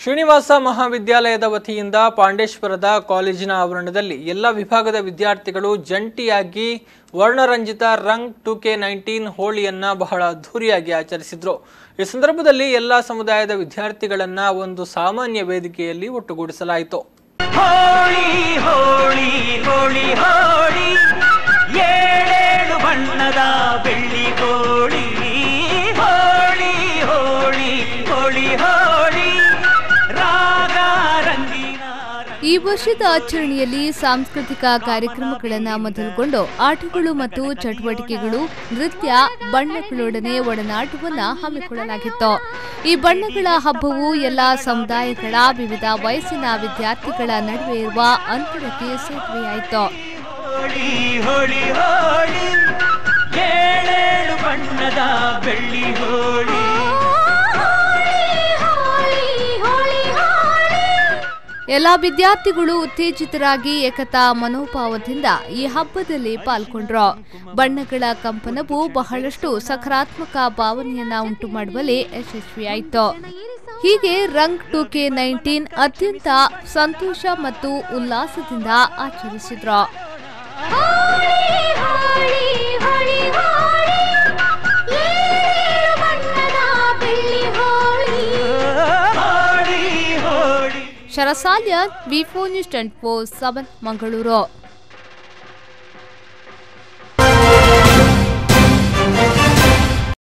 ಶ್ರೀನಿವಾಸ ಮಹಾವಿದ್ಯಾಲಯದ ವತಿಯಿಂದ ಪಾಂಡೇಶ್ವರದ ಕಾಲೇಜಿನ ಆವರಣದಲ್ಲಿ ಎಲ್ಲ ವಿಭಾಗದ ವಿದ್ಯಾರ್ಥಿಗಳು ಜಂಟಿಯಾಗಿ ವರ್ಣರಂಜಿತ ರಂಗ್ 2K19 ಹೋಳಿಯನ್ನ ಬಹಳ ಅದ್ಧೂರಿಯಾಗಿ ಆಚರಿಸಿದರು। ಈ ಸಂದರ್ಭದಲ್ಲಿ ಎಲ್ಲ ಸಮುದಾಯದ ವಿದ್ಯಾರ್ಥಿಗಳನ್ನ ಒಂದು ಸಾಮಾನ್ಯ ವೇದಿಕೆಯಲ್ಲಿ ಒಟ್ಟುಗೂಡಿಸಲಾಯಿತು। ಹೋಳಿ ಹೋಳಿ ಹೋಳಿ ಹೋಳಿ ಏಳೇಳು ಬಣ್ಣದ ಬೆಳ್ಳಿ ಕೋಳಿ ಹೋಳಿ ಹೋಳಿ ಹೋಳಿ ಹೋಳಿ ರಾಗ ರಂಗಿನ ಈ ವರ್ಷದ ಆಚರಣೆಯಲ್ಲಿ ಸಾಂಸ್ಕೃತಿಕ ಕಾರ್ಯಕ್ರಮಗಳನ್ನು ಮೊದಲುಗೊಂಡು ಆಟಗಳು ಮತ್ತು ಚಟುವಟಿಕೆಗಳು, ನೃತ್ಯ, ಬಣ್ಣಗಳೊಡನೆ ಒಡನಾಟವನ್ನು ಹಮ್ಮಿಕೊಳ್ಳಲಾಗಿತ್ತು। ಈ ಬಣ್ಣಗಳ ಹಬ್ಬವು ಎಲ್ಲ ಸಮುದಾಯಗಳ ವಿವಿಧ ವಯಸ್ಸಿನ ವಿದ್ಯಾರ್ಥಿಗಳ ನಡುವೆ ಇರುವ ಅಂತರಕ್ಕೆ ಸೇತುವೆಯಾಯಿತು। ಬಣ್ಣದ ಬೆಳ್ಳಿ ಹೋಳಿ ಎಲ್ಲ ವಿದ್ಯಾರ್ಥಿಗಳು ಉತ್ತೇಜಿತರಾಗಿ ಏಕತಾ ಮನೋಭಾವದಿಂದ ಈ ಹಬ್ಬದಲ್ಲಿ ಪಾಲ್ಗೊಂಡ್ರು। ಬಣ್ಣಗಳ ಕಂಪನವು ಬಹಳಷ್ಟು ಸಕಾರಾತ್ಮಕ ಭಾವನೆಯನ್ನ ಉಂಟು ಮಾಡುವಲ್ಲಿ ಯಶಸ್ವಿಯಾಯಿತು। ಹೀಗೆ ರಂಗ್ 2K19 ಅತ್ಯಂತ ಸಂತೋಷ ಮತ್ತು ಉಲ್ಲಾಸದಿಂದ ಆಚರಿಸಿದ್ರು। ಶರಸಾಲ್ಯ V4 News 24/7 ಮಂಗಳೂರು।